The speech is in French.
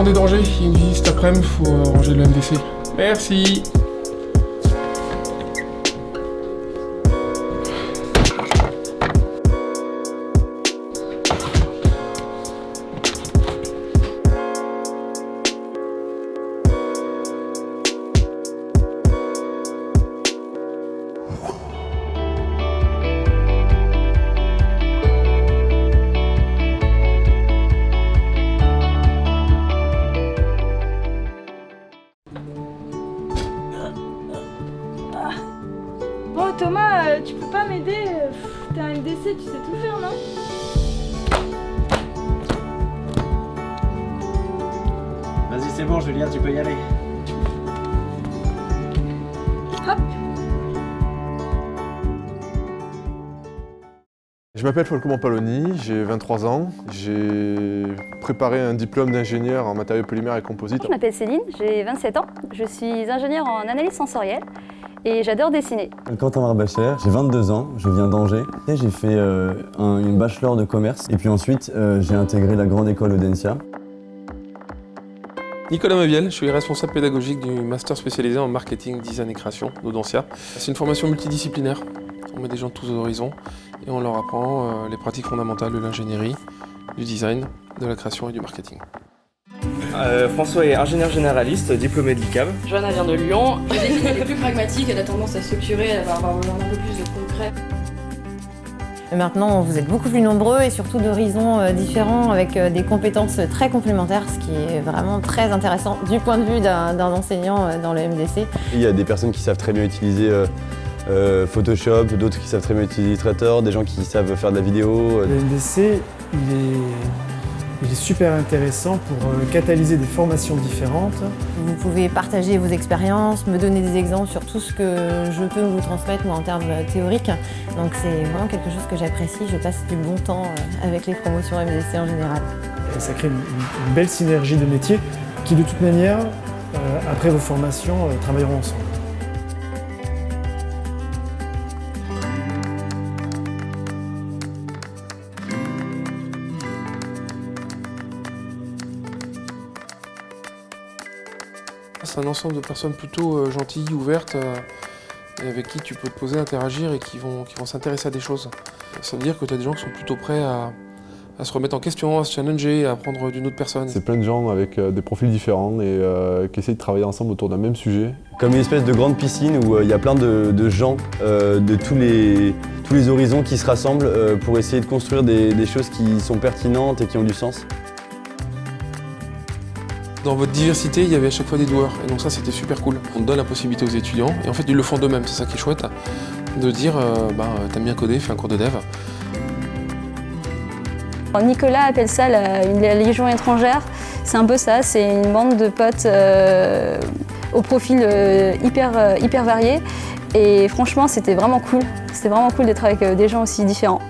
des dangers, il y a une visite cet après-midi, faut ranger le MDC. Merci. Bon Thomas, tu peux pas m'aider? T'es un MDC, tu sais tout faire, non? Vas-y, c'est bon Julien, tu peux y aller. Hop. Je m'appelle Folco Mampaloni, j'ai 23 ans. J'ai préparé un diplôme d'ingénieur en matériaux polymères et composites. Je m'appelle Céline, j'ai 27 ans. Je suis ingénieure en analyse sensorielle et j'adore dessiner. Quentin Marbacher, j'ai 22 ans, je viens d'Angers. J'ai fait une bachelor de commerce et puis ensuite j'ai intégré la grande école Audencia. Nicolas Mabiel, je suis responsable pédagogique du master spécialisé en marketing, design et création d'Audencia. C'est une formation multidisciplinaire. On met des gens de tous horizons et on leur apprend les pratiques fondamentales de l'ingénierie, du design, de la création et du marketing. François est ingénieur généraliste, diplômé de l'ICAB. Johanna vient de Lyon. Elle est plus pragmatique, elle a tendance à structurer, elle va avoir besoin d'un peu plus de concret. Et maintenant, vous êtes beaucoup plus nombreux et surtout d'horizons différents avec des compétences très complémentaires, ce qui est vraiment très intéressant du point de vue d'un enseignant dans le MDC. Il y a des personnes qui savent très bien utiliser Photoshop, d'autres qui savent très bien utiliser Illustrator, des gens qui savent faire de la vidéo. Le MDC, il est super intéressant pour catalyser des formations différentes. Vous pouvez partager vos expériences, me donner des exemples sur tout ce que je peux vous transmettre moi, en termes théoriques. Donc c'est vraiment quelque chose que j'apprécie. Je passe du bon temps avec les promotions MDC en général. Et ça crée une belle synergie de métiers qui, de toute manière, après vos formations, travailleront ensemble. C'est un ensemble de personnes plutôt gentilles, ouvertes, et avec qui tu peux te poser, interagir et qui vont s'intéresser à des choses. Ça veut dire que tu as des gens qui sont plutôt prêts à se remettre en question, à se challenger, à apprendre d'une autre personne. C'est plein de gens avec des profils différents et qui essayent de travailler ensemble autour d'un même sujet. Comme une espèce de grande piscine où il y a plein de gens de tous les horizons qui se rassemblent pour essayer de construire des choses qui sont pertinentes et qui ont du sens. Dans votre diversité, il y avait à chaque fois des doueurs, et donc ça c'était super cool. On donne la possibilité aux étudiants, et en fait ils le font d'eux-mêmes, c'est ça qui est chouette, de dire t'aimes bien coder, fais un cours de dev. Nicolas appelle ça la Légion étrangère. C'est un peu ça, c'est une bande de potes au profil hyper varié. Et franchement, c'était vraiment cool. C'était vraiment cool d'être avec des gens aussi différents.